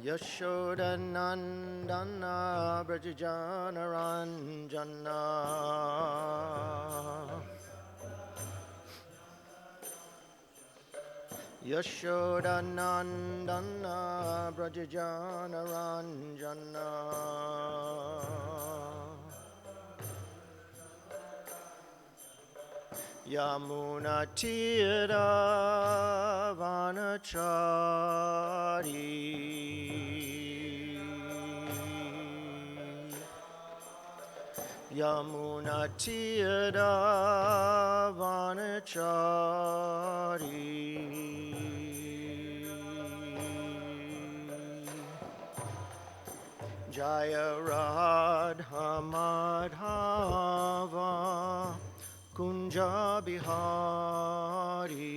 Yashodanandana Brajajanaranjana Yashodanandana Brajajanaranjana Yamuna Tira Vanachari Yamuna Tira Vanachari Jaya Radha Madhava Kunja Bihari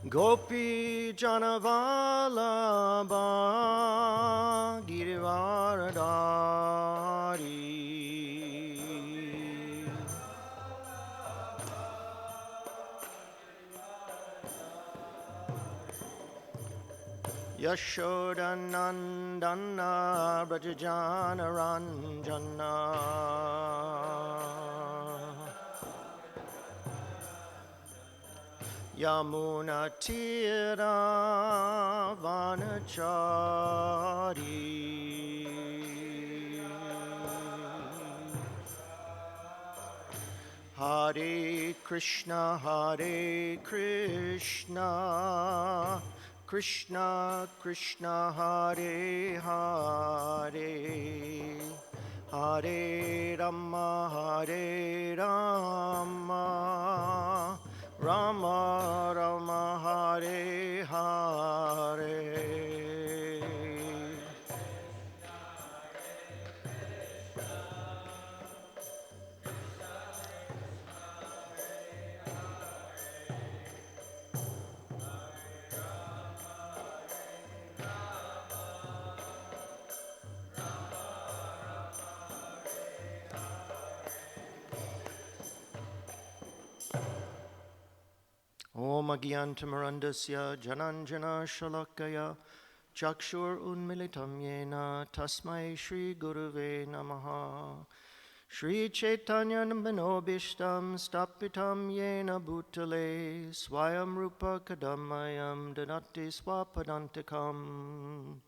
Gopi Janavalabha Girivaradari Yashodanandana Brajajanaranjana Yamuna Tira Vanachari Hare Krishna Krishna Krishna Hare Hare Hare Rama Rama Rama Hare Hare Om Agyantamarandasya Jananjana Shalakaya Chakshur Unmilitam Yena Tasmai Shri Guruve Namaha Shri Chaitanya Manobishtam Stapitam Yena Bhutale Swayam Rupa Kadamayam Danati Swapadantikam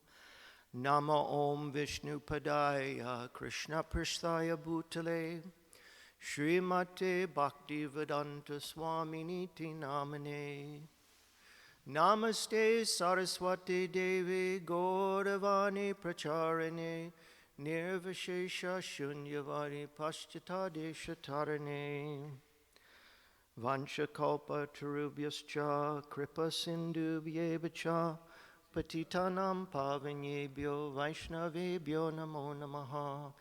Nama Om Vishnu Padaya Krishna Pristhaya Bhutale Srimate Bhaktivedanta Swaminiti Namane Namaste Saraswati Devi Gauravani Pracharane Nirvashesha Shunyavani Paschata Deshatarane Vanchakalpa Tarubhyascha Kripa Sindhubhyevacha Patitanam Pavanyebhyo Vaishnavebhyo Namo Namaha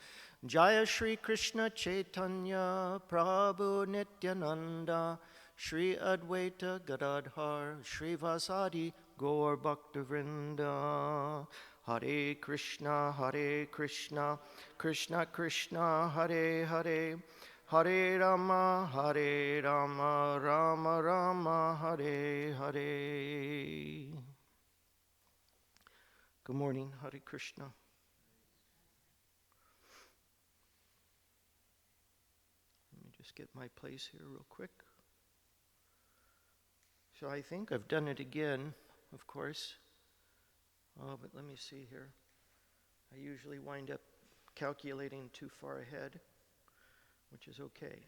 Jaya Shri Krishna Chaitanya Prabhu Nityananda Shri Advaita Gadadhar Shri Vasadi Gaur Bhaktavrinda Hare Krishna Krishna Krishna Hare Hare Hare Rama Rama Rama Hare Hare. Good morning, Hare Krishna. Just get my place here real quick. So I think I've done it again, of course. But let me see here. I usually wind up calculating too far ahead, which is okay.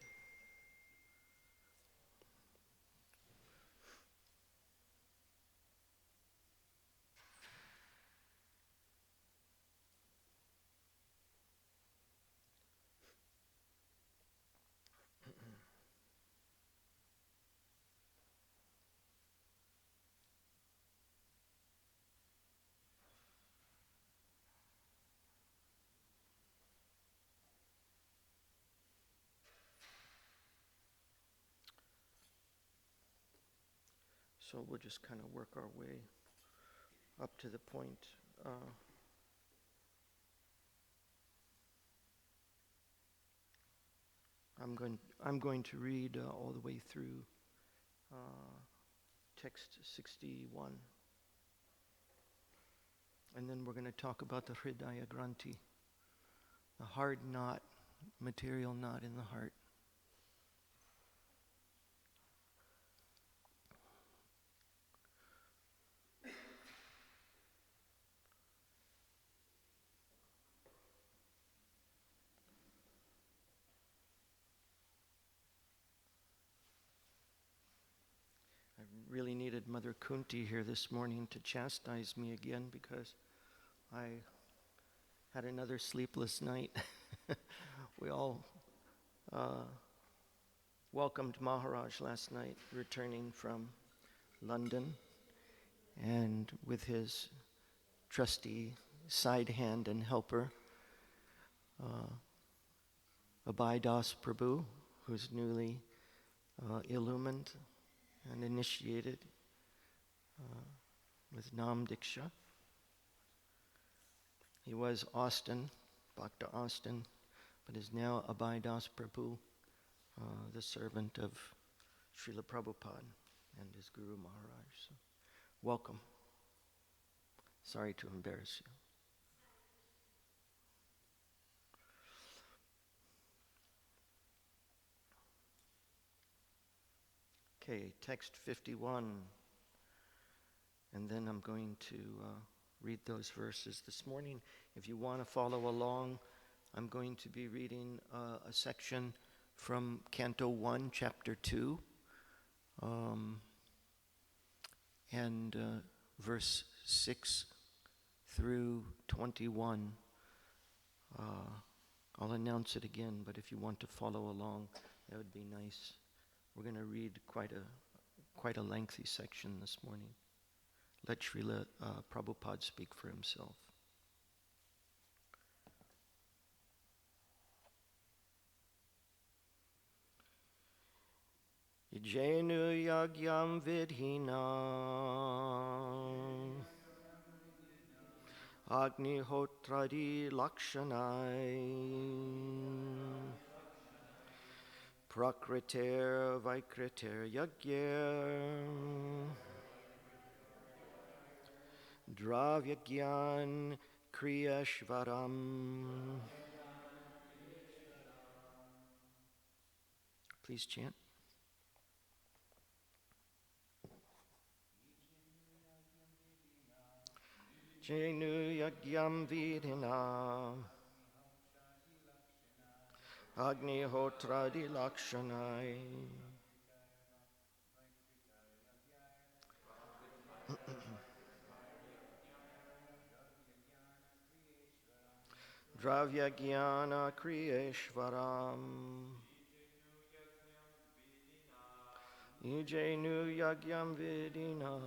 So we'll just kind of work our way up to the point. I'm going to read all the way through text 61. And then we're going to talk about the Hridaya Granthi, the hard knot, material knot in the heart. I really needed Mother Kunti here this morning to chastise me again because I had another sleepless night. We all welcomed Maharaj last night, returning from London, and with his trusty side hand and helper, Abhidas Prabhu, who's newly illumined and initiated with Nam Diksha. He was Austin, Bhakta Austin, but is now Abhidas Prabhu, the servant of Srila Prabhupada and his Guru Maharaj. So, welcome. Sorry to embarrass you. Okay, text 51, and then I'm going to read those verses this morning. If you want to follow along, I'm going to be reading a section from Canto 1, Chapter 2, and verse 6 through 21. I'll announce it again, but if you want to follow along, that would be nice. We're going to read quite a lengthy section this morning. Let Srila Prabhupada speak for himself. Ijenu yagyam vidhina agnihotradi lakshanai prakriter vikriter yagyer Dravyagyan Kriyashvaram. Please chant. Jenu Yagyam Vidhina Agnihotradi Lakshanai Dravyagyana Kriyeshvaram Ijenu Yagyam Vidhina.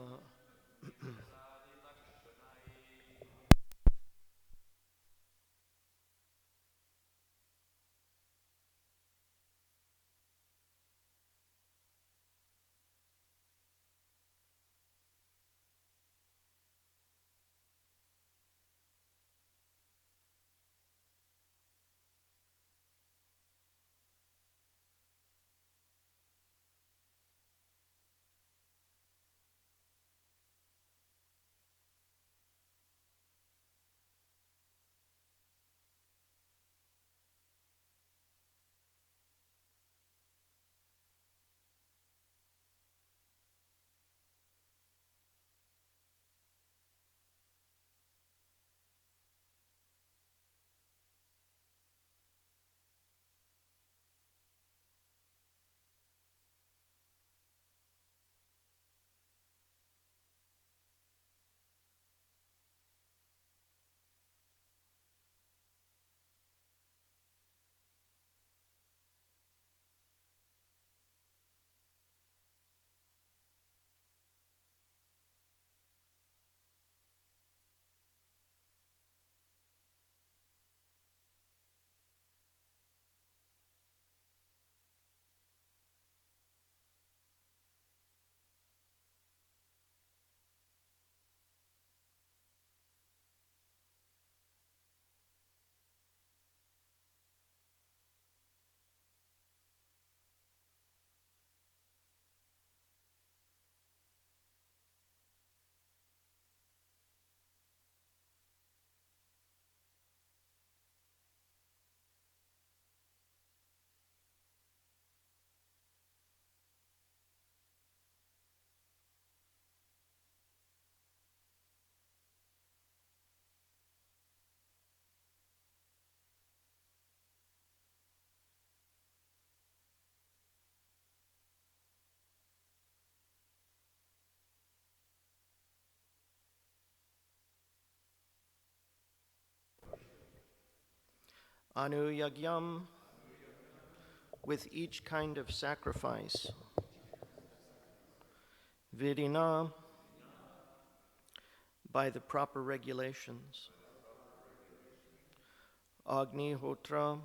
anuyagyam, with each kind of sacrifice, vidina, by the proper regulations, agnihotra,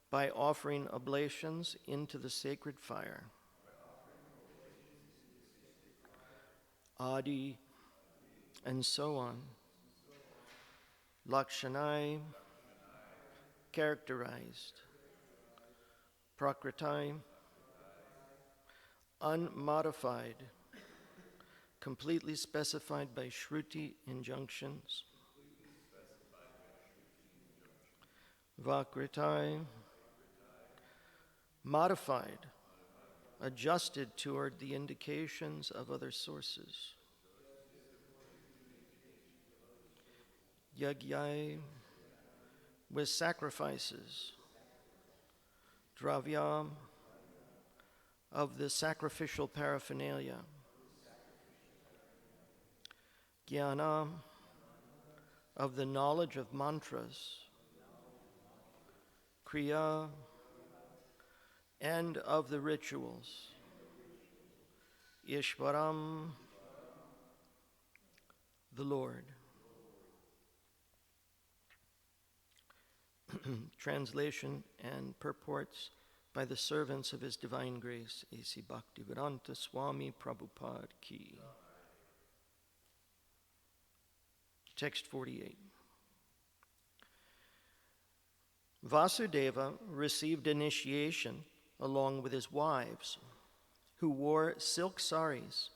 by offering oblations into the sacred fire, adi, and so on, lakshanai, characterized, prakritai, unmodified, completely specified by Shruti injunctions, vakritai, modified, adjusted toward the indications of other sources, yagyai, with sacrifices, dravya, of the sacrificial paraphernalia, jnana, of the knowledge of mantras, kriya, and of the rituals, Ishvaram, the Lord. Translation and purports by the servants of His Divine Grace, A.C. Bhaktivedanta Swami Prabhupada Ki. Text 48. Vasudeva received initiation along with his wives, who wore silk saris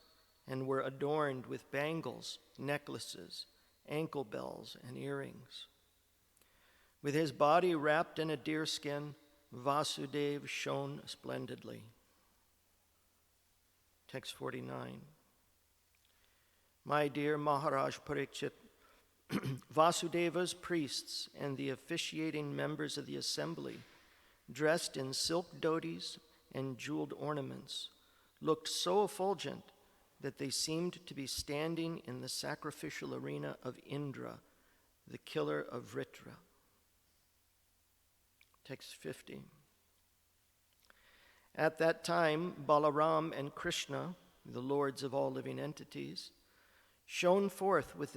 and were adorned with bangles, necklaces, ankle bells, and earrings. With his body wrapped in a deerskin, Vasudeva shone splendidly. Text 49. My dear Maharaj Parikshit, Vasudeva's priests and the officiating members of the assembly, dressed in silk dhotis and jeweled ornaments, looked so effulgent that they seemed to be standing in the sacrificial arena of Indra, the killer of Vritra. Text 50. At that time, Balaram and Krishna, the lords of all living entities, shone forth with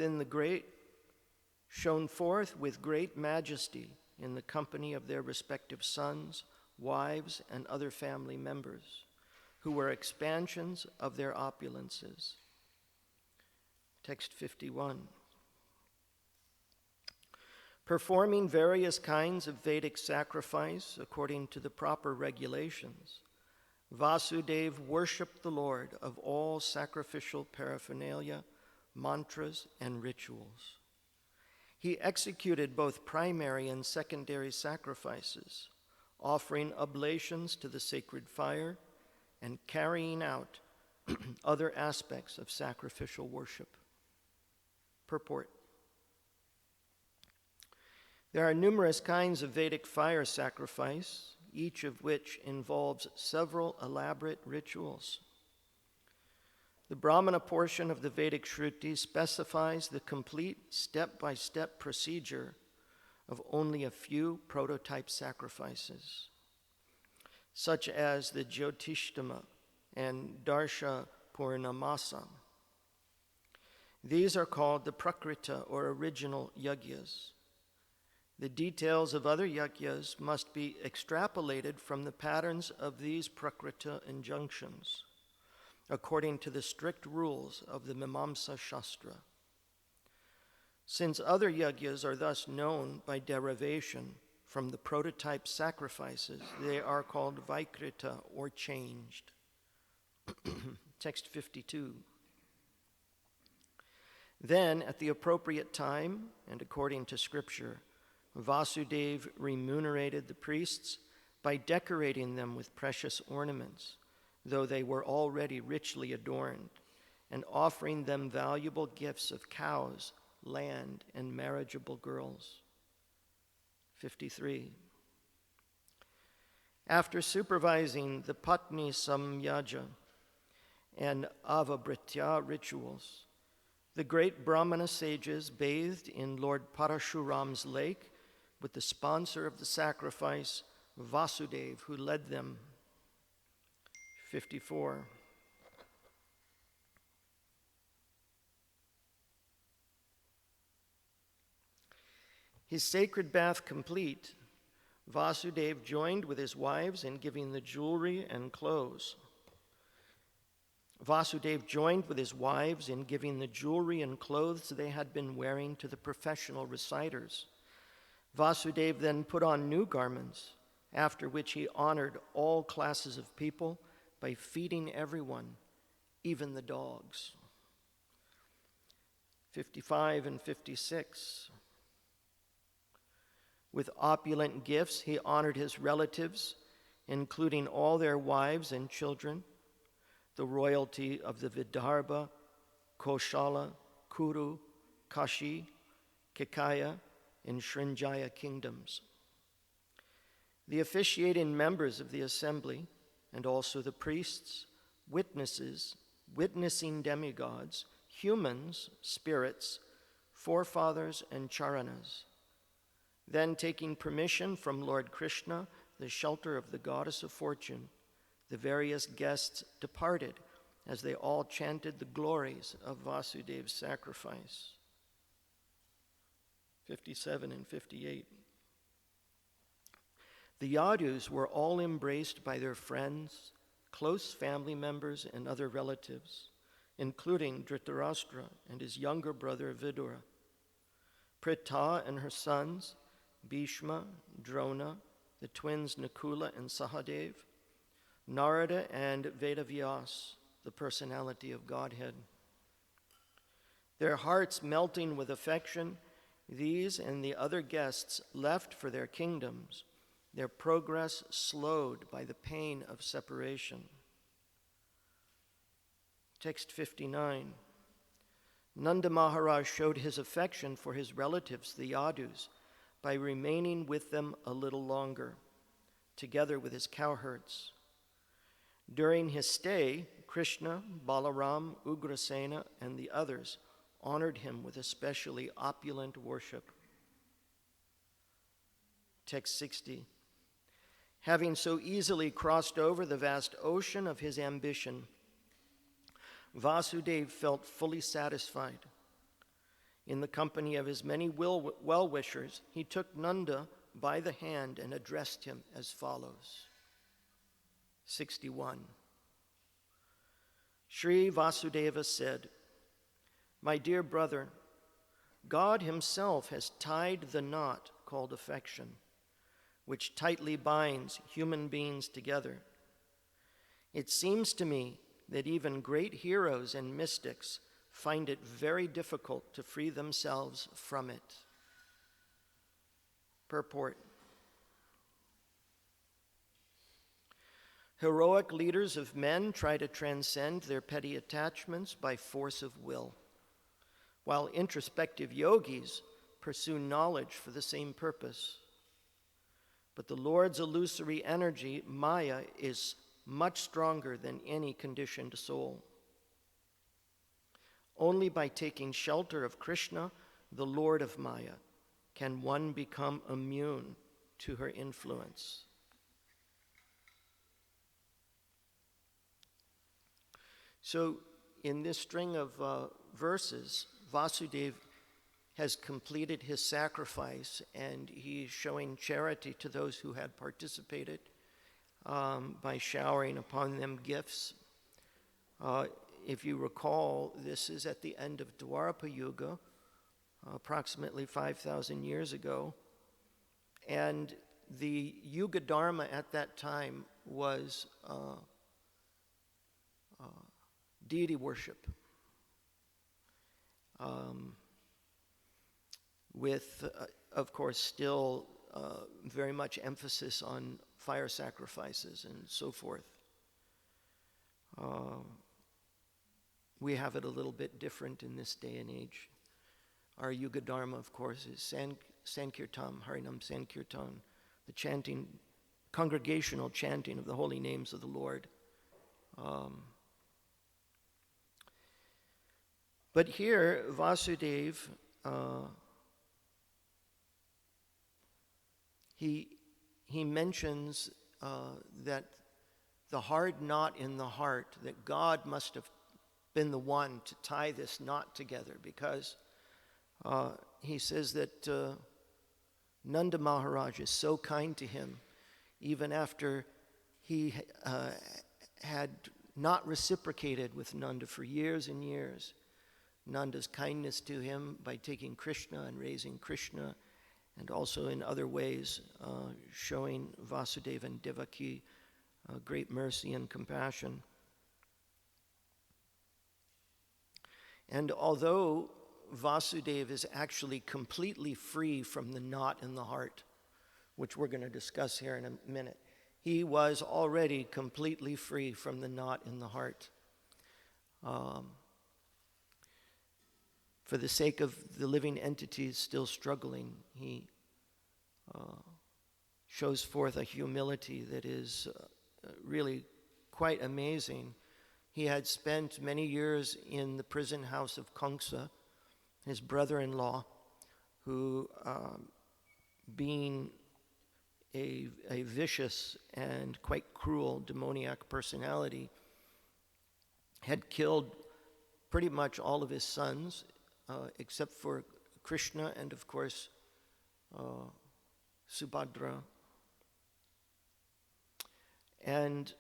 great majesty in the company of their respective sons, wives, and other family members, who were expansions of their opulences. Text 51. Performing various kinds of Vedic sacrifice according to the proper regulations, Vasudeva worshipped the Lord of all sacrificial paraphernalia, mantras, and rituals. He executed both primary and secondary sacrifices, offering oblations to the sacred fire and carrying out other aspects of sacrificial worship. Purport. There are numerous kinds of Vedic fire sacrifice, each of which involves several elaborate rituals. The Brahmana portion of the Vedic Shruti specifies the complete step-by-step procedure of only a few prototype sacrifices, such as the Jyotishtama and Darsha Purnamasa. These are called the Prakrita, or original yagyas. The details of other yagyas must be extrapolated from the patterns of these Prakrita injunctions, according to the strict rules of the Mimamsa Shastra. Since other yagyas are thus known by derivation from the prototype sacrifices, they are called Vaikrita, or changed. Text 52. Then, at the appropriate time, and according to Scripture, Vasudeva remunerated the priests by decorating them with precious ornaments, though they were already richly adorned, and offering them valuable gifts of cows, land, and marriageable girls. 53. After supervising the Patni Samyaja and Avabhritya rituals, the great Brahmana sages bathed in Lord Parashuram's lake with the sponsor of the sacrifice, Vasudeva, who led them. 54. His sacred bath complete, Vasudeva joined with his wives in giving the jewelry and clothes. Vasudeva joined with his wives in giving the jewelry and clothes they had been wearing to the professional reciters. Vasudeva then put on new garments, after which he honored all classes of people by feeding everyone, even the dogs. 55 and 56. With opulent gifts, he honored his relatives, including all their wives and children, the royalty of the Vidarbha, Koshala, Kuru, Kashi, Kekaya, and Srinjaya kingdoms. The officiating members of the assembly, and also the priests, witnesses, witnessing demigods, humans, spirits, forefathers, and charanas. Then, taking permission from Lord Krishna, the shelter of the goddess of fortune, the various guests departed as they all chanted the glories of Vasudeva's sacrifice. 57 and 58. The Yadus were all embraced by their friends, close family members, and other relatives, including Dhritarashtra and his younger brother Vidura, Pritha and her sons, Bhishma, Drona, the twins Nakula and Sahadev, Narada and Vedavyas, the personality of Godhead. Their hearts melting with affection, these and the other guests left for their kingdoms, their progress slowed by the pain of separation. Text 59. Nanda Maharaj showed his affection for his relatives, the Yadus, by remaining with them a little longer, together with his cowherds. During his stay, Krishna, Balaram, Ugrasena, and the others honored him with especially opulent worship. Text 60. Having so easily crossed over the vast ocean of his ambition, Vasudeva felt fully satisfied. In the company of his many well-wishers, he took Nanda by the hand and addressed him as follows. 61. Sri Vasudeva said, "My dear brother, God himself has tied the knot called affection, which tightly binds human beings together. It seems to me that even great heroes and mystics find it very difficult to free themselves from it." Purport. Heroic leaders of men try to transcend their petty attachments by force of will, while introspective yogis pursue knowledge for the same purpose. But the Lord's illusory energy, Maya, is much stronger than any conditioned soul. Only by taking shelter of Krishna, the Lord of Maya, can one become immune to her influence. So, in this string of verses, Vasudeva has completed his sacrifice, and he's showing charity to those who had participated by showering upon them gifts. If you recall, this is at the end of Dwapara Yuga, approximately 5,000 years ago, and the Yuga Dharma at that time was deity worship, with, of course, still very much emphasis on fire sacrifices and so forth. We have it a little bit different in this day and age. Our Yuga Dharma, of course, is Sankirtan, Harinam Sankirtan, the chanting, congregational chanting of the holy names of the Lord. But here, Vasudeva he mentions that the hard knot in the heart, that God must have been the one to tie this knot together, because he says that Nanda Maharaj is so kind to him, even after he had not reciprocated with Nanda for years and years. Nanda's kindness to him by taking Krishna and raising Krishna, and also in other ways showing Vasudeva and Devaki great mercy and compassion. And although Vasudeva is actually completely free from the knot in the heart, which we're going to discuss here in a minute, he was already completely free from the knot in the heart. For the sake of the living entities still struggling, he shows forth a humility that is really quite amazing. He had spent many years in the prison house of Kamsa, his brother-in-law, who, being a vicious and quite cruel demoniac personality, had killed pretty much all of his sons, except for Krishna and, of course, Subhadra. And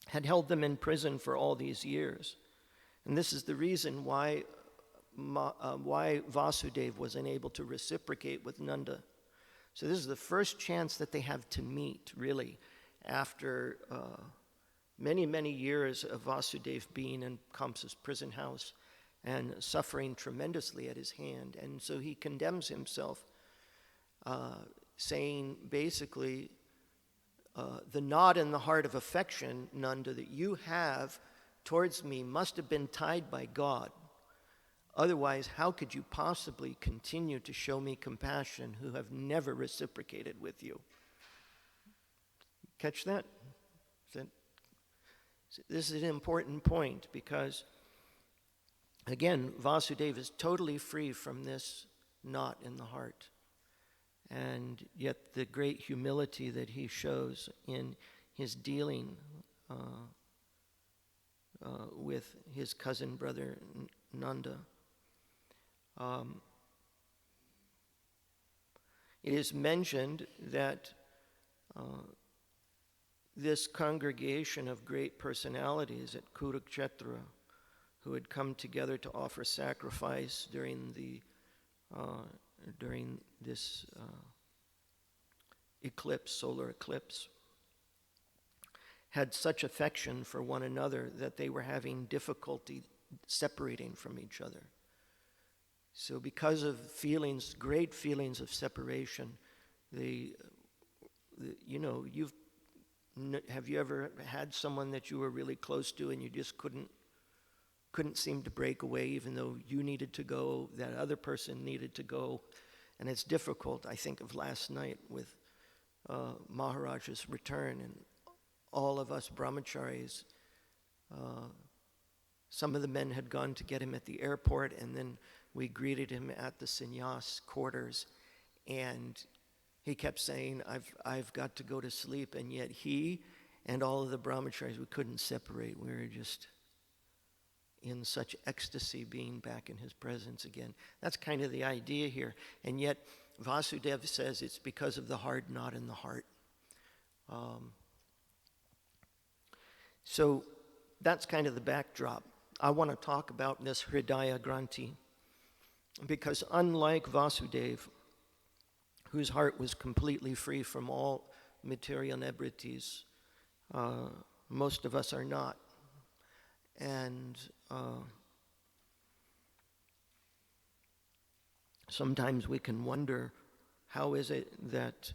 had held them in prison for all these years. And this is the reason why Vasudeva was unable to reciprocate with Nanda. So this is the first chance that they have to meet, really, after many, many years of Vasudeva being in Kamsa's prison house and suffering tremendously at his hand. And so he condemns himself, saying basically, the knot in the heart of affection, Nanda, that you have towards me must have been tied by God. Otherwise, how could you possibly continue to show me compassion who have never reciprocated with you? Catch that? This is an important point, because, again, Vasudeva is totally free from this knot in the heart. And yet the great humility that he shows in his dealing with his cousin brother Nanda. It is mentioned that this congregation of great personalities at Kurukshetra, who had come together to offer sacrifice during this eclipse, solar eclipse, had such affection for one another that they were having difficulty separating from each other. So because of great feelings of separation, have you ever had someone that you were really close to and you just couldn't seem to break away, even though you needed to go, that other person needed to go? And it's difficult. I think of last night with Maharaj's return, and all of us brahmacharis, some of the men had gone to get him at the airport, and then we greeted him at the sannyas quarters, and he kept saying, I've got to go to sleep, and yet he and all of the brahmacharis, we couldn't separate. We were just in such ecstasy being back in his presence again. That's kind of the idea here. And yet Vasudeva says it's because of the hard knot in the heart. So that's kind of the backdrop. I want to talk about this Hridaya Granthi, because unlike Vasudeva, whose heart was completely free from all material nivrittis, most of us are not. And sometimes we can wonder, how is it that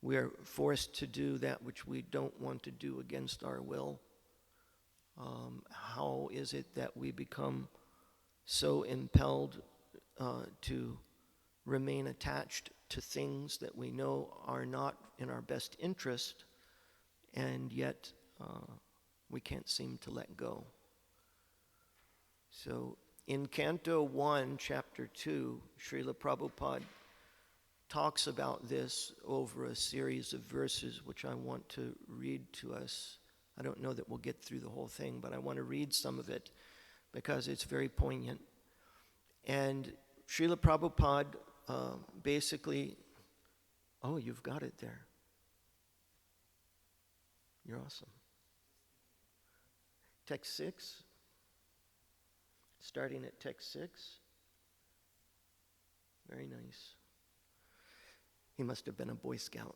we're forced to do that which we don't want to do against our will? How is it that we become so impelled to remain attached to things that we know are not in our best interest, and yet we can't seem to let go? So in Canto 1, Chapter 2, Srila Prabhupada talks about this over a series of verses, which I want to read to us. I don't know that we'll get through the whole thing, but I want to read some of it because it's very poignant. And Srila Prabhupada basically, oh, you've got it there. You're awesome. Text 6, starting at text 6. Very nice. He must have been a Boy Scout,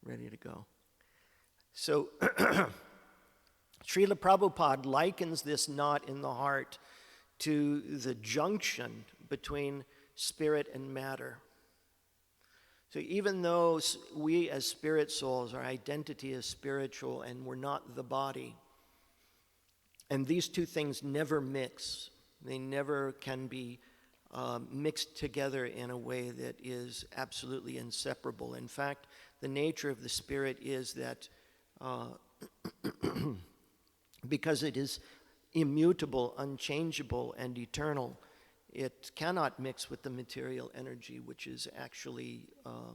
ready to go. So, Srila Prabhupada likens this knot in the heart to the junction between spirit and matter. So even though we as spirit souls, our identity is spiritual and we're not the body, and these two things never mix, they never can be mixed together in a way that is absolutely inseparable. In fact, the nature of the spirit is that because it is immutable, unchangeable, and eternal, it cannot mix with the material energy, which is actually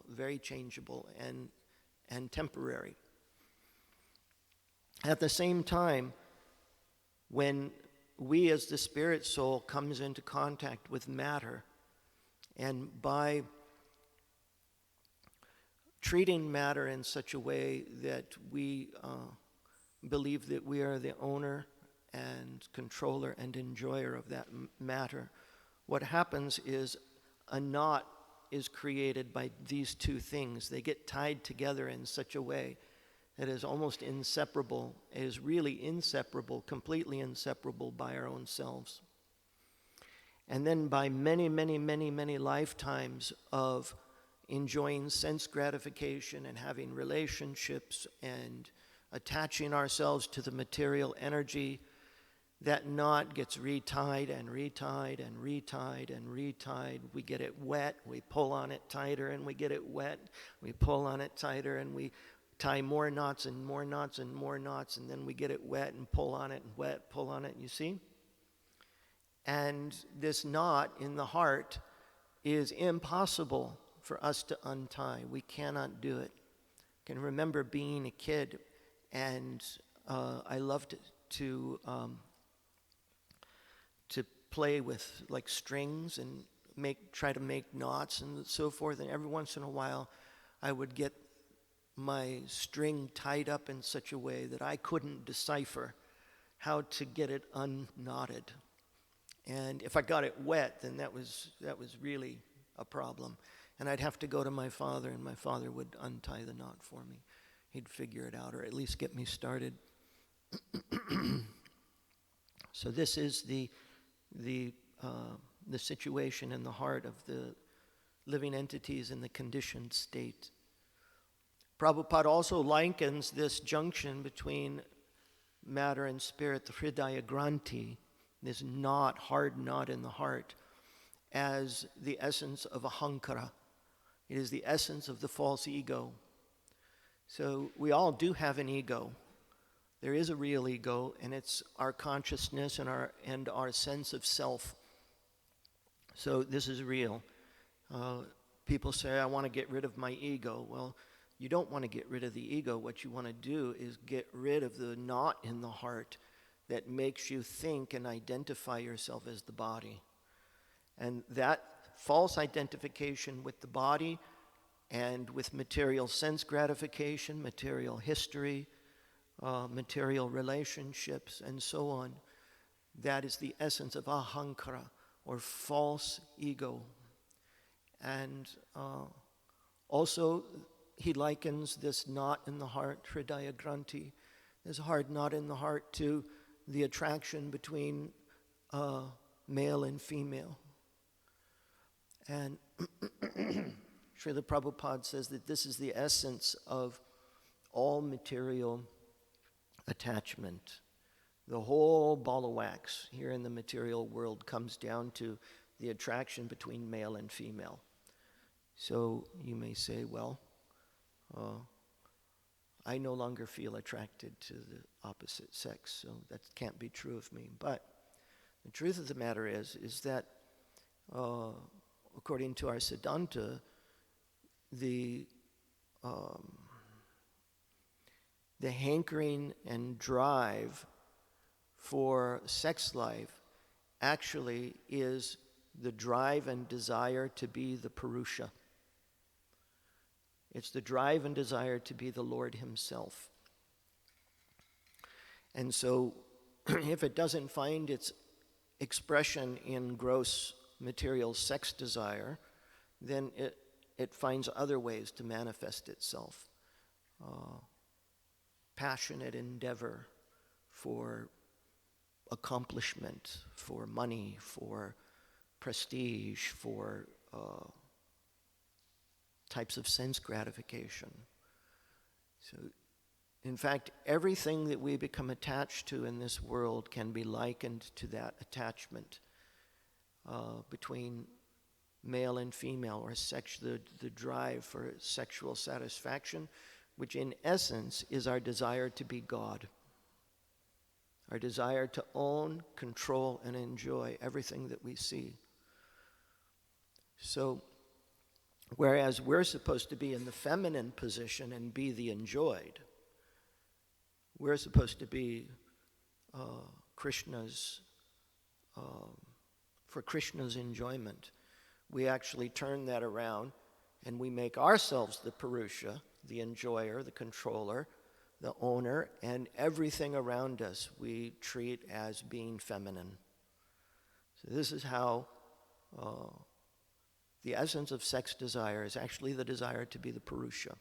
very changeable and temporary. At the same time, when we as the spirit soul comes into contact with matter, and by treating matter in such a way that we believe that we are the owner and controller and enjoyer of that matter, what happens is a knot is created by these two things. They get tied together in such a way that is almost inseparable, is really inseparable, completely inseparable by our own selves. And then by many, many, many, many lifetimes of enjoying sense gratification and having relationships and attaching ourselves to the material energy, that knot gets retied and retied and retied and retied. We get it wet, we pull on it tighter, and we get it wet. We pull on it tighter, and we tie more knots and more knots and more knots, and then we get it wet and pull on it and wet, pull on it, you see? And this knot in the heart is impossible for us to untie. We cannot do it. I can remember being a kid, and I loved to play with like strings and try to make knots and so forth. And every once in a while, I would get my string tied up in such a way that I couldn't decipher how to get it unknotted. And if I got it wet, then that was really a problem. And I'd have to go to my father, and my father would untie the knot for me. He'd figure it out, or at least get me started. So this is the situation in the heart of the living entities in the conditioned state. Prabhupada also likens this junction between matter and spirit, the Hridaya Granthi, this knot, hard knot in the heart, as the essence of ahankara. It is the essence of the false ego. So we all do have an ego. There is a real ego, and it's our consciousness and our sense of self. So this is real. People say, I want to get rid of my ego. Well, you don't want to get rid of the ego. What you want to do is get rid of the knot in the heart that makes you think and identify yourself as the body. And that false identification with the body and with material sense gratification, material history, material relationships, and so on, that is the essence of ahankara, or false ego. And also, he likens this knot in the heart, Hridaya Granthi, this hard knot in the heart, to the attraction between male and female. And Srila Prabhupada says that this is the essence of all material attachment. The whole ball of wax here in the material world comes down to the attraction between male and female. So you may say, well, I no longer feel attracted to the opposite sex, so that can't be true of me. But the truth of the matter is that according to our Siddhanta, the hankering and drive for sex life actually is the drive and desire to be the Purusha. It's the drive and desire to be the Lord himself. And so if it doesn't find its expression in gross material sex desire, then it finds other ways to manifest itself. Passionate endeavor for accomplishment, for money, for prestige, for types of sense gratification. So, in fact, everything that we become attached to in this world can be likened to that attachment between male and female, or the drive for sexual satisfaction, which in essence is our desire to be God. Our desire to own, control, and enjoy everything that we see. So, whereas we're supposed to be in the feminine position and be the enjoyed, we're supposed to be Krishna's, for Krishna's enjoyment. We actually turn that around and we make ourselves the Purusha, the enjoyer, the controller, the owner, and everything around us we treat as being feminine. So this is how the essence of sex desire is actually the desire to be the Purusha.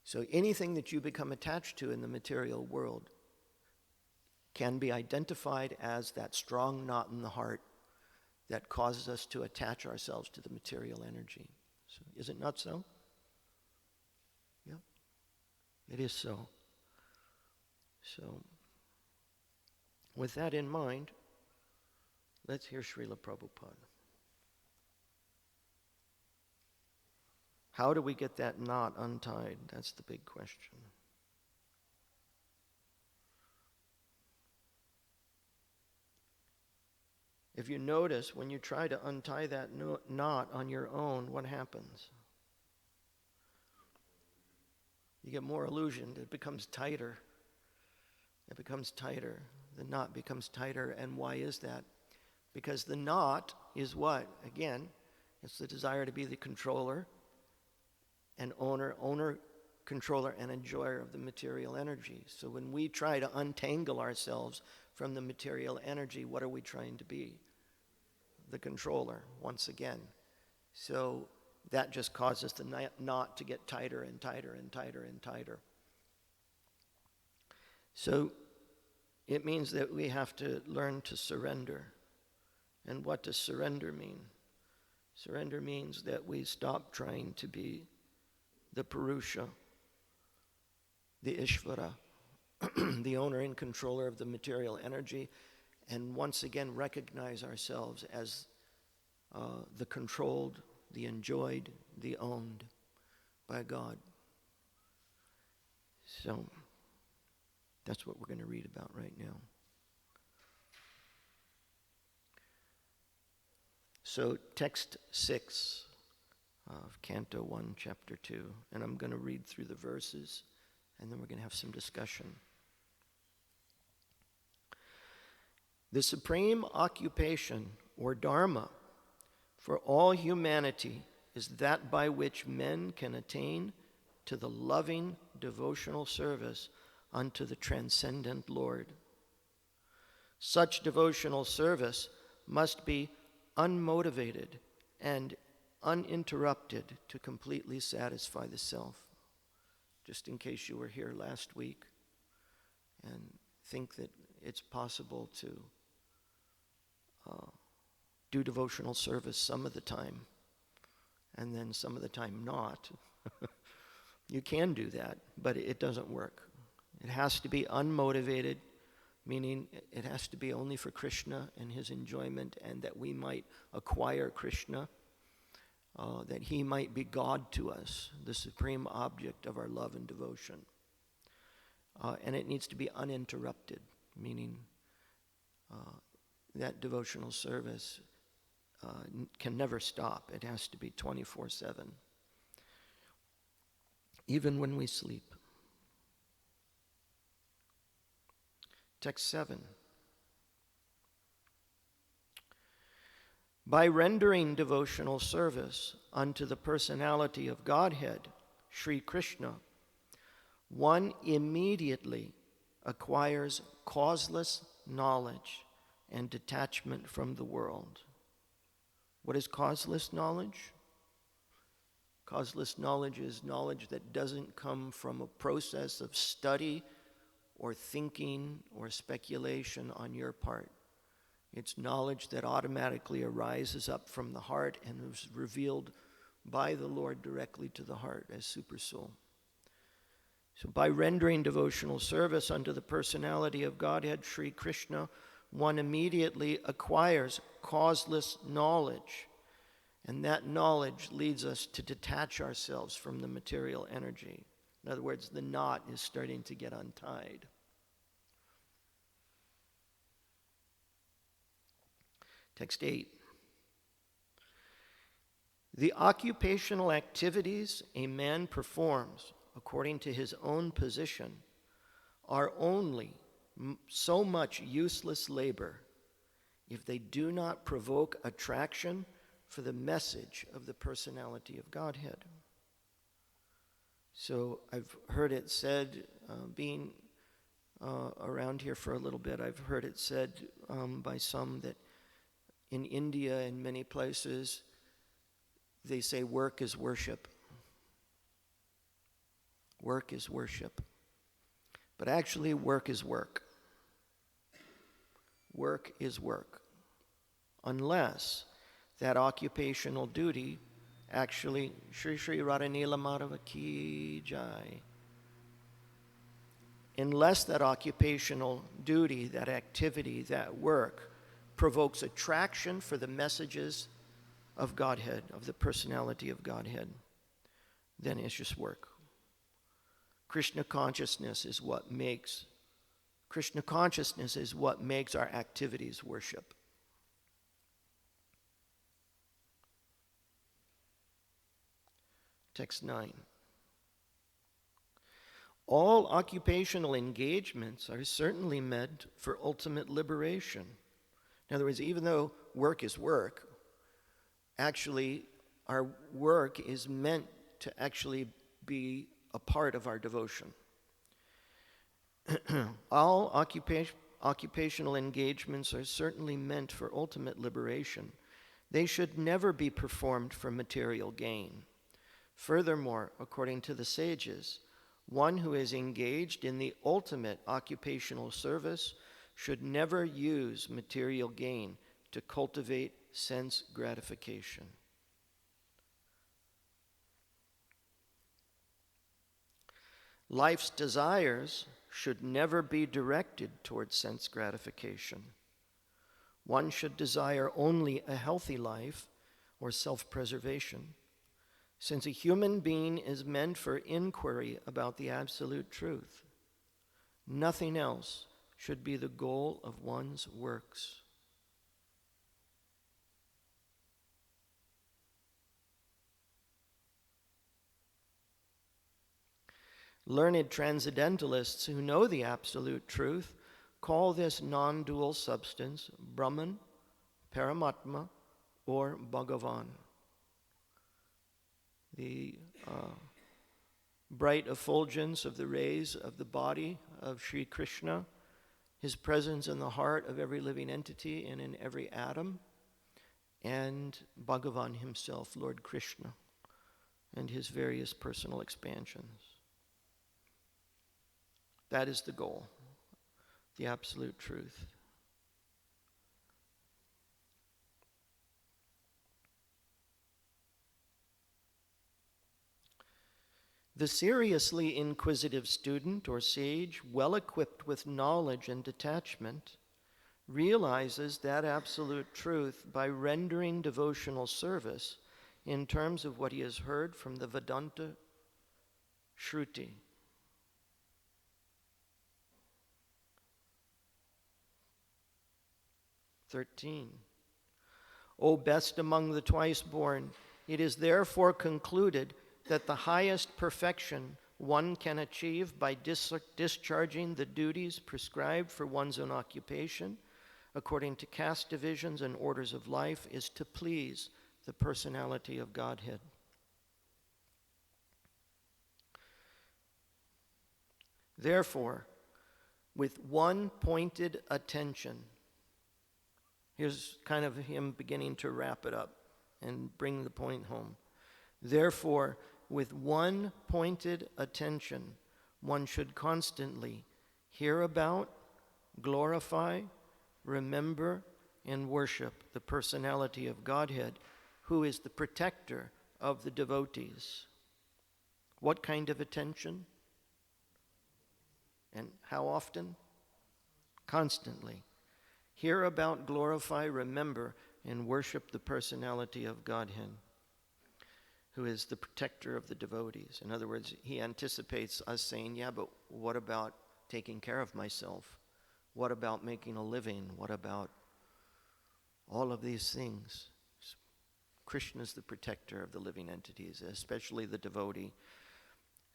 So anything that you become attached to in the material world can be identified as that strong knot in the heart that causes us to attach ourselves to the material energy. So, is it not so? Yeah, it is so. So, with that in mind, let's hear Srila Prabhupada. How do we get that knot untied? That's the big question. If you notice, when you try to untie that knot on your own, what happens? You get more illusioned. It becomes tighter. It becomes tighter. The knot becomes tighter. And why is that? Because the knot is what? Again, it's the desire to be the controller and owner, controller, and enjoyer of the material energy. So when we try to untangle ourselves from the material energy, what are we trying to be? The controller, once again. So that just causes the knot to get tighter and tighter and tighter and tighter. So it means that we have to learn to surrender. And what does surrender mean? Surrender means that we stop trying to be the Purusha, the Ishvara, the owner and controller of the material energy, and once again recognize ourselves as the controlled, the enjoyed, the owned by God. So that's what we're going to read about right now. So text 6 of Canto 1, Chapter 2, and I'm going to read through the verses, and then we're going to have some discussion. The supreme occupation, or dharma, for all humanity is that by which men can attain to the loving devotional service unto the transcendent Lord. Such devotional service must be unmotivated and uninterrupted to completely satisfy the self. Just in case you were here last week and think that it's possible to do devotional service some of the time and then some of the time not. You can do that, but it doesn't work. It has to be unmotivated, meaning it has to be only for Krishna and his enjoyment, and that we might acquire Krishna, that he might be God to us, the supreme object of our love and devotion. And it needs to be uninterrupted, meaning that devotional service can never stop. It has to be 24/7, even when we sleep. Text 7. By rendering devotional service unto the personality of Godhead, Sri Krishna, one immediately acquires causeless knowledge and detachment from the world. What is causeless knowledge? Causeless knowledge is knowledge that doesn't come from a process of study or thinking or speculation on your part. It's knowledge that automatically arises up from the heart and is revealed by the Lord directly to the heart as supersoul. So by rendering devotional service unto the personality of Godhead, Sri Krishna, one immediately acquires causeless knowledge. And that knowledge leads us to detach ourselves from the material energy. In other words, the knot is starting to get untied. Text 8. The occupational activities a man performs according to his own position are only so much useless labor if they do not provoke attraction for the message of the personality of Godhead. So I've heard it said, being around here for a little bit, I've heard it said by some that in India and many places, they say work is worship. Work is worship. But actually, work is work. Work is work. Unless that occupational duty actually, Shri Shri Radhanila Madhava Ki Jai. Unless that occupational duty, that activity, that work provokes attraction for the messages of Godhead, of the personality of Godhead, then it's just work. Krishna consciousness is what makes our activities worship. Text 9. All occupational engagements are certainly meant for ultimate liberation. In other words, even though work is work, actually our work is meant to actually be a part of our devotion. All occupational engagements are certainly meant for ultimate liberation. They should never be performed for material gain. Furthermore, according to the sages, one who is engaged in the ultimate occupational service should never use material gain to cultivate sense gratification. Life's desires should never be directed towards sense gratification. One should desire only a healthy life or self-preservation, since a human being is meant for inquiry about the absolute truth. Nothing else should be the goal of one's works. Learned transcendentalists who know the absolute truth call this non-dual substance Brahman, Paramatma, or Bhagavan. The bright effulgence of the rays of the body of Sri Krishna, his presence in the heart of every living entity and in every atom, and Bhagavan himself, Lord Krishna, and his various personal expansions. That is the goal, the absolute truth. The seriously inquisitive student or sage, well equipped with knowledge and detachment, realizes that absolute truth by rendering devotional service in terms of what he has heard from the Vedanta Shruti. (13) O best among the twice born, it is therefore concluded that the highest perfection one can achieve by discharging the duties prescribed for one's own occupation, according to caste divisions and orders of life, is to please the personality of Godhead. Therefore, with one pointed attention, here's kind of him beginning to wrap it up and bring the point home. Therefore, with one pointed attention, one should constantly hear about, glorify, remember, and worship the personality of Godhead, who is the protector of the devotees. What kind of attention? And how often? Constantly. Hear about, glorify, remember, and worship the personality of Godhead, who is the protector of the devotees. In other words, he anticipates us saying, yeah, but what about taking care of myself? What about making a living? What about all of these things? Krishna is the protector of the living entities, especially the devotee.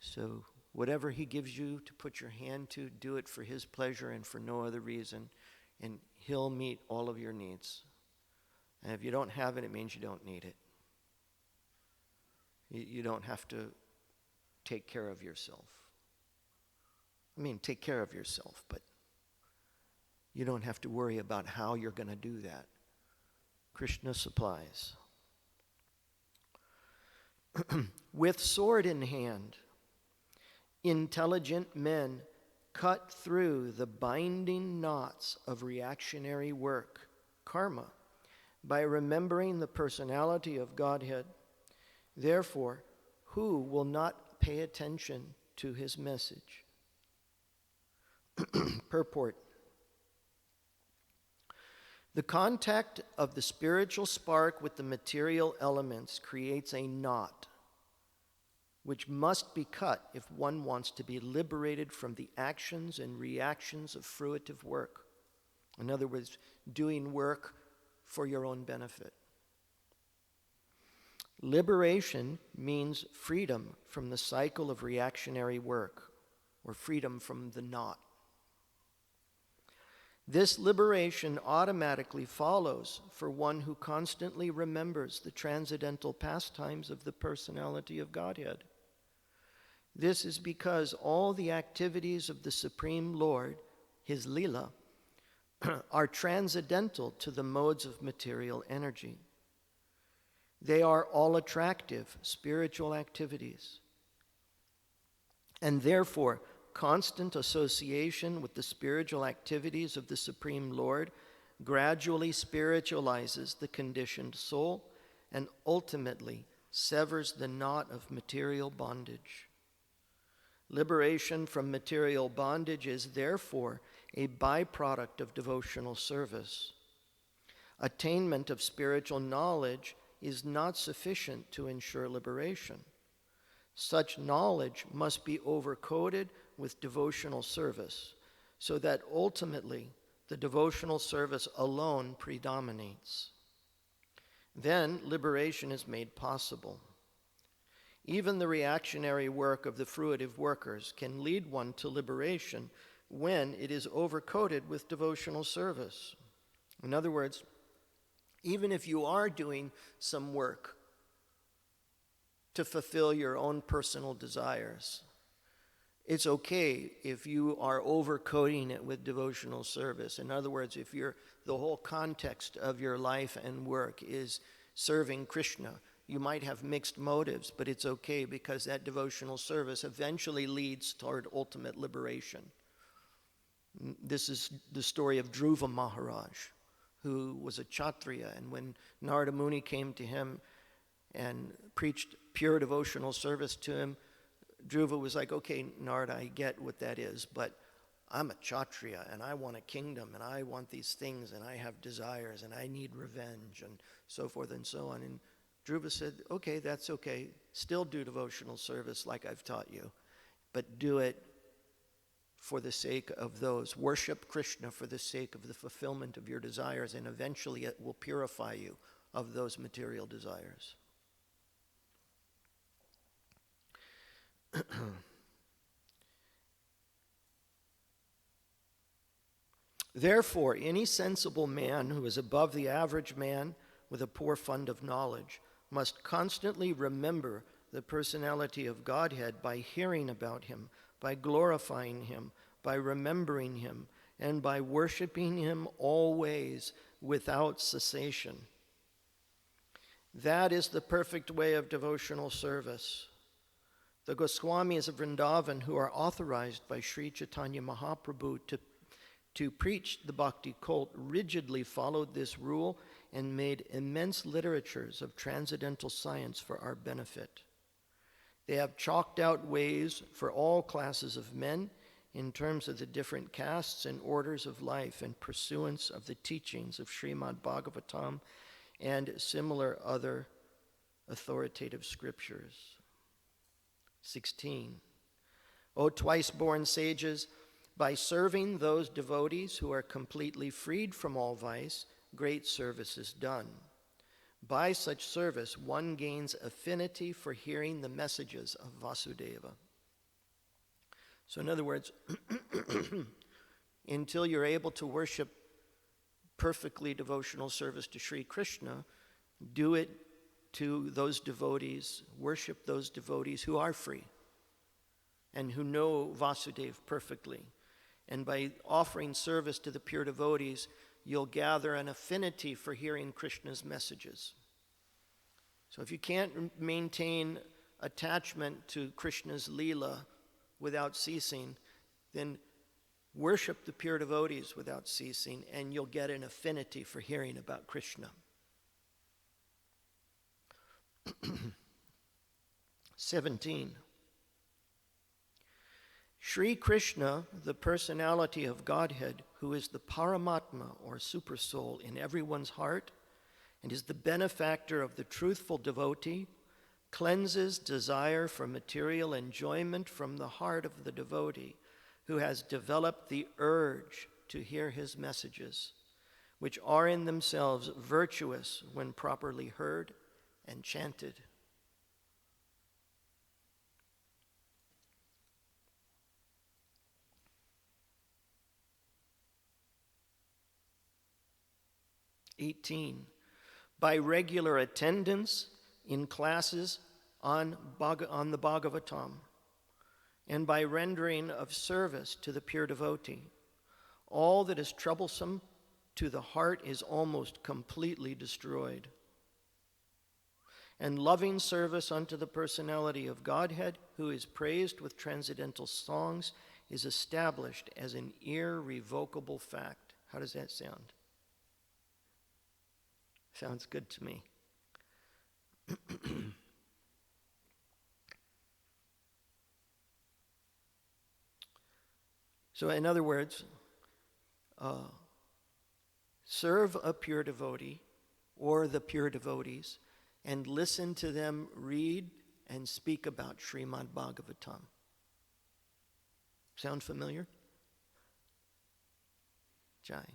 So whatever he gives you to put your hand to, do it for his pleasure and for no other reason, and he'll meet all of your needs. And if you don't have it, it means you don't need it. You don't have to take care of yourself. I mean, take care of yourself, but you don't have to worry about how you're going to do that. Krishna supplies. With sword in hand, intelligent men cut through the binding knots of reactionary work, karma, by remembering the personality of Godhead. Therefore, who will not pay attention to his message? Purport. The contact of the spiritual spark with the material elements creates a knot which must be cut if one wants to be liberated from the actions and reactions of fruitive work. In other words, doing work for your own benefit. Liberation means freedom from the cycle of reactionary work, or freedom from the knot. This liberation automatically follows for one who constantly remembers the transcendental pastimes of the personality of Godhead. This is because all the activities of the Supreme Lord, his Leela, are transcendental to the modes of material energy. They are all attractive spiritual activities. And therefore, constant association with the spiritual activities of the Supreme Lord gradually spiritualizes the conditioned soul and ultimately severs the knot of material bondage. Liberation from material bondage is therefore a byproduct of devotional service. Attainment of spiritual knowledge is not sufficient to ensure liberation. Such knowledge must be overcoated with devotional service, so that ultimately the devotional service alone predominates. Then liberation is made possible. Even the reactionary work of the fruitive workers can lead one to liberation when it is overcoated with devotional service. In other words, even if you are doing some work to fulfill your own personal desires, it's okay if you are overcoating it with devotional service. In other words, if the whole context of your life and work is serving Krishna, you might have mixed motives, but it's okay because that devotional service eventually leads toward ultimate liberation. This is the story of Dhruva Maharaj, who was a Kshatriya, and when Narada Muni came to him and preached pure devotional service to him, Dhruva was like, okay, Narada, I get what that is, but I'm a Kshatriya, and I want a kingdom, and I want these things, and I have desires, and I need revenge, and so forth and so on. And Dhruva said, okay, that's okay. Still do devotional service like I've taught you, but do it for the sake of those. Worship Krishna for the sake of the fulfillment of your desires, and eventually it will purify you of those material desires. Therefore, any sensible man who is above the average man with a poor fund of knowledge must constantly remember the personality of Godhead by hearing about him, by glorifying him, by remembering him, and by worshiping him always without cessation. That is the perfect way of devotional service. The Goswamis of Vrindavan, who are authorized by Sri Chaitanya Mahaprabhu to preach the bhakti cult, rigidly followed this rule and made immense literatures of transcendental science for our benefit. They have chalked out ways for all classes of men in terms of the different castes and orders of life in pursuance of the teachings of Srimad Bhagavatam and similar other authoritative scriptures. 16. O twice-born sages, by serving those devotees who are completely freed from all vice, great service is done. By such service, one gains affinity for hearing the messages of Vasudeva. So in other words, until you're able to worship perfectly devotional service to Sri Krishna, do it to those devotees, worship those devotees who are free and who know Vasudeva perfectly. And by offering service to the pure devotees, you'll gather an affinity for hearing Krishna's messages. So if you can't maintain attachment to Krishna's Leela without ceasing, then worship the pure devotees without ceasing, and you'll get an affinity for hearing about Krishna. 17. Sri Krishna, the personality of Godhead, who is the Paramatma or Supersoul in everyone's heart and is the benefactor of the truthful devotee, cleanses desire for material enjoyment from the heart of the devotee who has developed the urge to hear his messages, which are in themselves virtuous when properly heard and chanted. By regular attendance in classes on the Bhagavatam, and by rendering of service to the pure devotee, all that is troublesome to the heart is almost completely destroyed. And loving service unto the personality of Godhead, who is praised with transcendental songs, is established as an irrevocable fact. How does that sound? Sounds good to me. So in other words, serve a pure devotee or the pure devotees and listen to them read and speak about Srimad Bhagavatam. Sound familiar? Jai.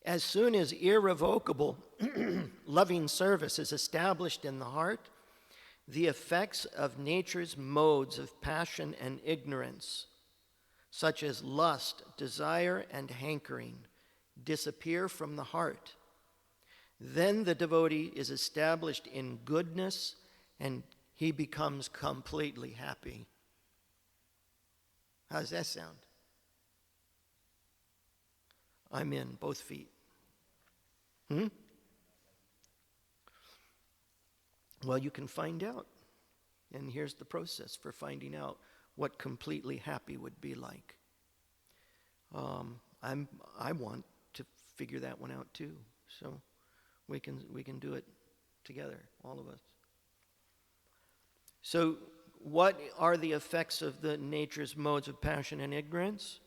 As soon as irrevocable loving service is established in the heart, the effects of nature's modes of passion and ignorance, such as lust, desire, and hankering, disappear from the heart. Then the devotee is established in goodness and he becomes completely happy. How does that sound? I'm in, both feet. Well, you can find out. And here's the process for finding out what completely happy would be like. I want to figure that one out too. So we can do it together, all of us. So what are the effects of the nature's modes of passion and ignorance?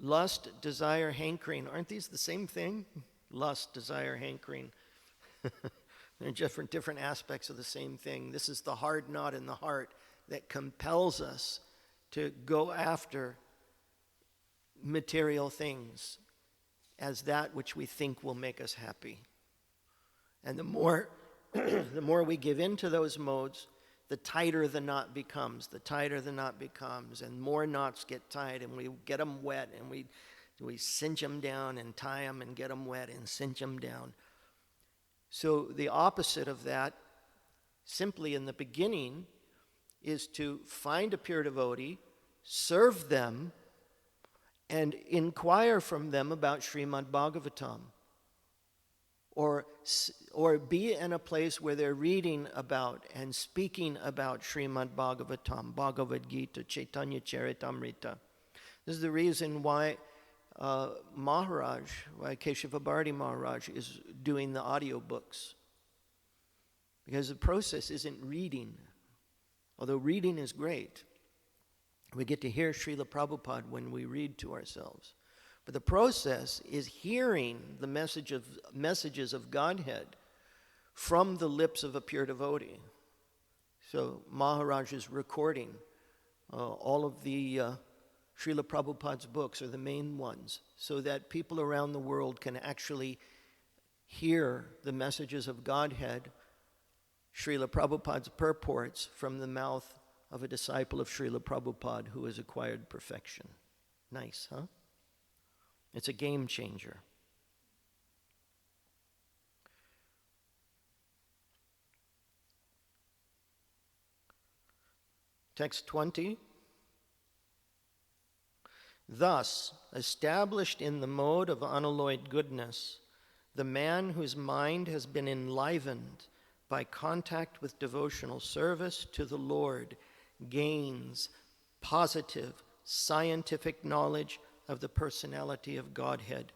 Lust, desire, hankering. Aren't these the same thing? Lust, desire, hankering. They're different aspects of the same thing. This is the hard knot in the heart that compels us to go after material things as that which we think will make us happy. And the more the more we give into those modes, the tighter the knot becomes, and more knots get tied, and we get them wet, and we cinch them down and tie them and get them wet and cinch them down. So the opposite of that, simply in the beginning, is to find a pure devotee, serve them, and inquire from them about Srimad Bhagavatam. Or be in a place where they're reading about and speaking about Srimad Bhagavatam, Bhagavad Gita, Chaitanya Charitamrita. This is the reason why why Keshava Bharati Maharaj is doing the audiobooks. Because the process isn't reading, although reading is great. We get to hear Srila Prabhupada when we read to ourselves. But the process is hearing the messages of Godhead from the lips of a pure devotee. So Maharaj is recording all of the Srila Prabhupada's books, are the main ones, so that people around the world can actually hear the messages of Godhead, Srila Prabhupada's purports, from the mouth of a disciple of Srila Prabhupada who has acquired perfection. Nice, huh? It's a game changer. Text 20. Thus, established in the mode of unalloyed goodness, the man whose mind has been enlivened by contact with devotional service to the Lord gains positive, scientific knowledge of the personality of Godhead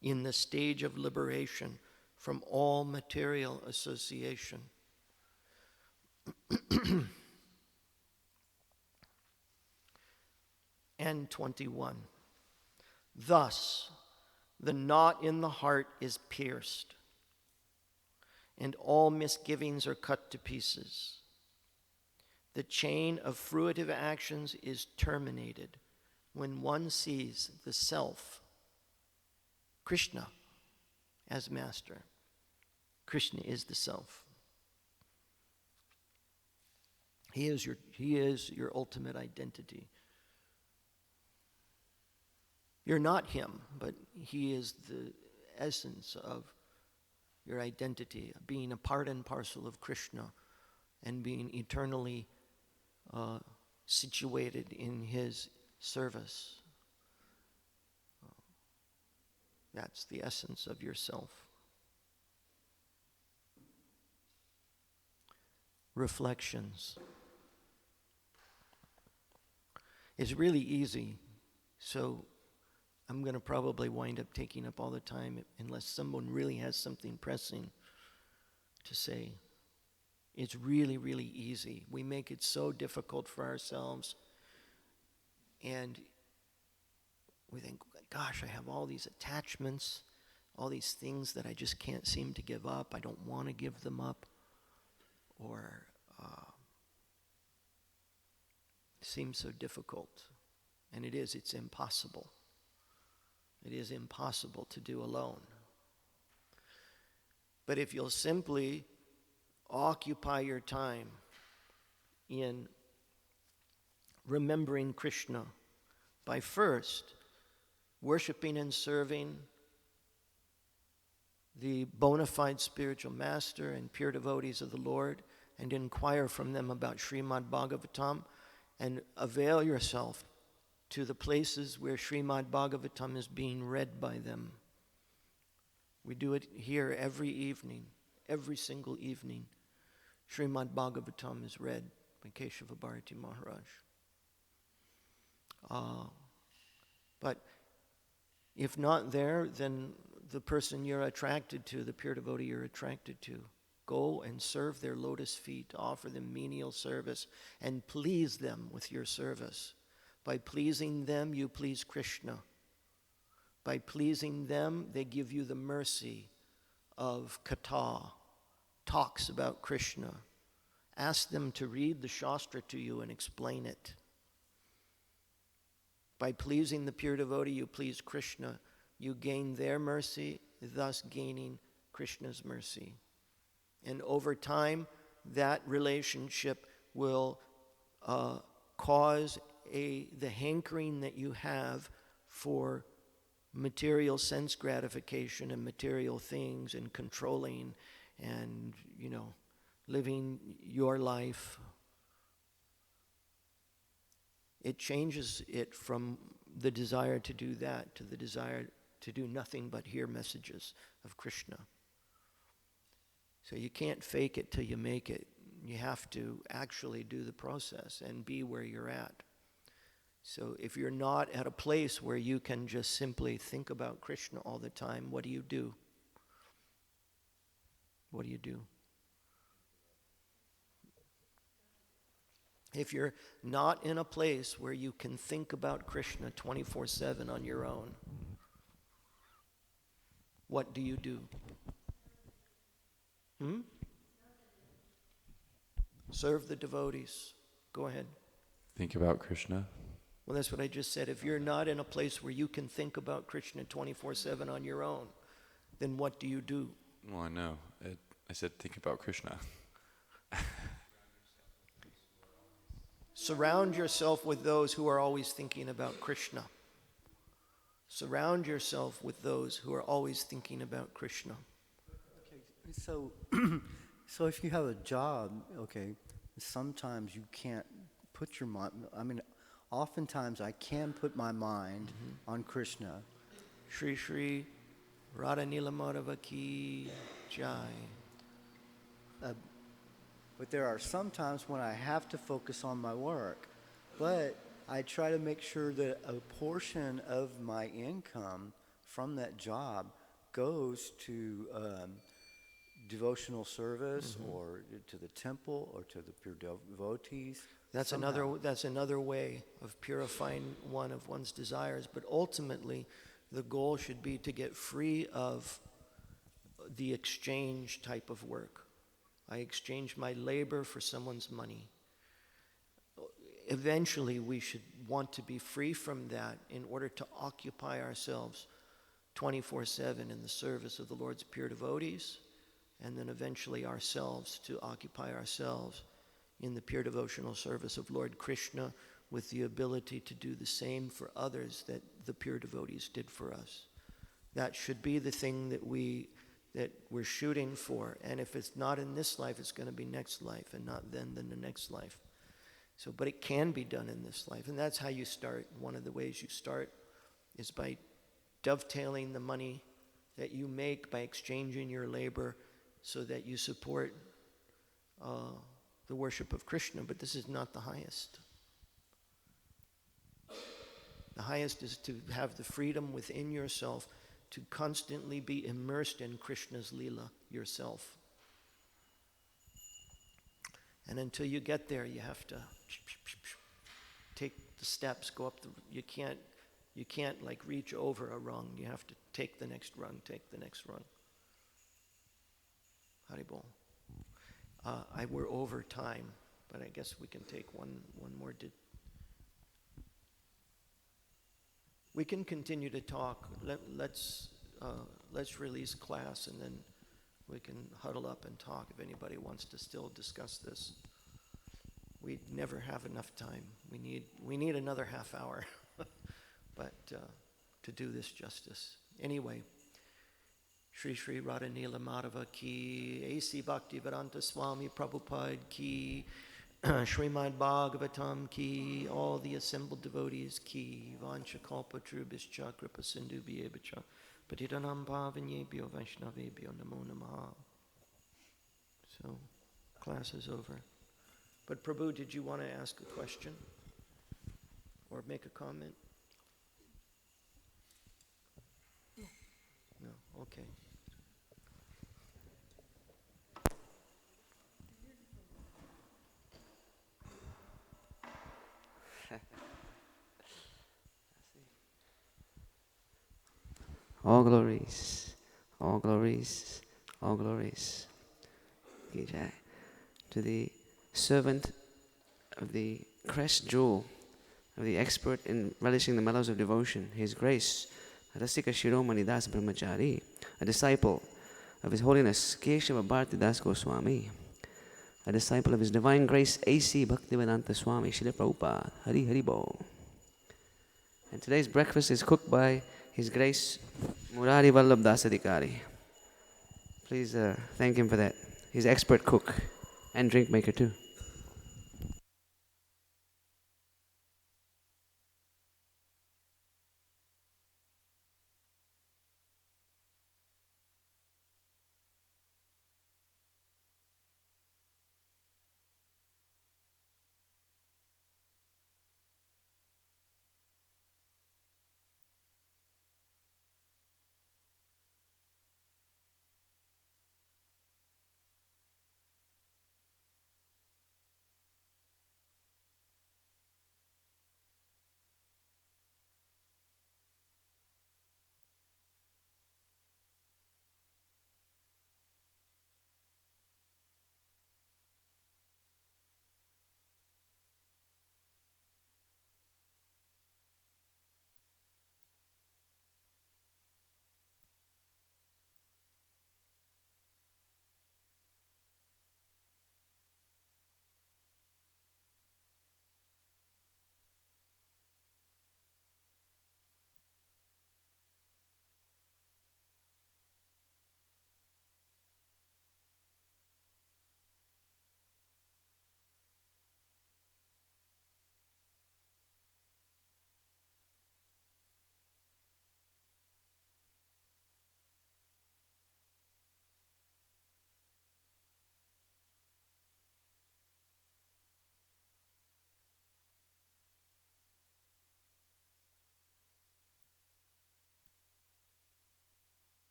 in the stage of liberation from all material association. And 21. Thus, the knot in the heart is pierced, and all misgivings are cut to pieces. The chain of fruitive actions is terminated when one sees the self, Krishna, as master. Krishna is the self. He is your ultimate identity. You're not him, but he is the essence of your identity, being a part and parcel of Krishna and being eternally situated in his service. That's the essence of yourself. Reflections. It's really easy, so I'm going to probably wind up taking up all the time unless someone really has something pressing to say. It's really, really easy. We make it so difficult for ourselves, and we think, gosh, I have all these attachments, all these things that I just can't seem to give up. I don't want to give them up. Or it seems so difficult. And it's impossible. It is impossible to do alone. But if you'll simply occupy your time in remembering Krishna by first worshiping and serving the bona fide spiritual master and pure devotees of the Lord, and inquire from them about Srimad Bhagavatam, and avail yourself to the places where Srimad Bhagavatam is being read by them. We do it here every evening, every single evening. Srimad Bhagavatam is read by Keshava Bharati Maharaj. But if not there, then the person you're attracted to, the pure devotee you're attracted to, go and serve their lotus feet, offer them menial service, and please them with your service. By pleasing them, you please Krishna. By pleasing them, they give you the mercy of Katha, talks about Krishna. Ask them to read the Shastra to you and explain it. By pleasing the pure devotee, you please Krishna. You gain their mercy, thus gaining Krishna's mercy. And over time, that relationship will cause the hankering that you have for material sense gratification and material things and controlling and, living your life. It changes it from the desire to do that to the desire to do nothing but hear messages of Krishna. So you can't fake it till you make it. You have to actually do the process and be where you're at. So if you're not at a place where you can just simply think about Krishna all the time, what do you do? What do you do? If you're not in a place where you can think about Krishna 24/7 on your own, what do you do? Serve the devotees. Go ahead. Think about Krishna. Well, that's what I just said. If you're not in a place where you can think about Krishna 24/7 on your own, then what do you do? Well, I know. I said think about Krishna. Surround yourself with those who are always thinking about Krishna. Surround yourself with those who are always thinking about Krishna. Okay, so if you have a job, okay, sometimes you can't put your mind, oftentimes I can put my mind on Krishna. Shri Shri Radha Nila Madhava Ki Jai. But there are some times when I have to focus on my work. But I try to make sure that a portion of my income from that job goes to devotional service or to the temple or to the pure devotees. That's another way of purifying one of one's desires. But ultimately, the goal should be to get free of the exchange type of work. I exchange my labor for someone's money. Eventually, we should want to be free from that in order to occupy ourselves 24/7 in the service of the Lord's pure devotees, and then eventually ourselves to occupy ourselves in the pure devotional service of Lord Krishna with the ability to do the same for others that the pure devotees did for us. That should be the thing that we're shooting for. And if it's not in this life, it's going to be next life, and not then the next life. So, but it can be done in this life, and that's how you start. One of the ways you start is by dovetailing the money that you make by exchanging your labor so that you support the worship of Krishna. But this is not the highest. The highest is to have the freedom within yourself to constantly be immersed in Krishna's Leela yourself. And until you get there, you have to take the steps, go up you can't like reach over a rung. You have to take the next rung, take the next rung. Haribol. We're over time, but I guess we can take one more. We can continue to talk. Let's release class, and then we can huddle up and talk if anybody wants to still discuss this. We never have enough time. We need another half hour, but to do this justice. Anyway, Shri Shri Radha Nila Madhava Ki, A.C. Bhaktivedanta Swami Prabhupada Ki, Srimad Bhagavatam Ki, all the assembled devotees Ki, Vancha Kalpa Trubhischa Kripa Sindhu Bhyevacha, Patitanam Bhavanyebhyo Vaishnavebhyo Namo Namaha. So, class is over. But Prabhu, did you want to ask a question? Or make a comment? No, okay. All glories, all glories, all glories. To the servant of the crest jewel of the expert in relishing the mellows of devotion, His Grace, Rasika Siromani Das Brahmachari, a disciple of His Holiness Keshava Bharati Das Goswami, a disciple of His Divine Grace A.C. Bhaktivedanta Swami, Srila Prabhupada, Hari Hari Bol. And today's breakfast is cooked by His Grace Murari Vallabh Dasadikari. Please thank him for that. He's expert cook and drink maker too.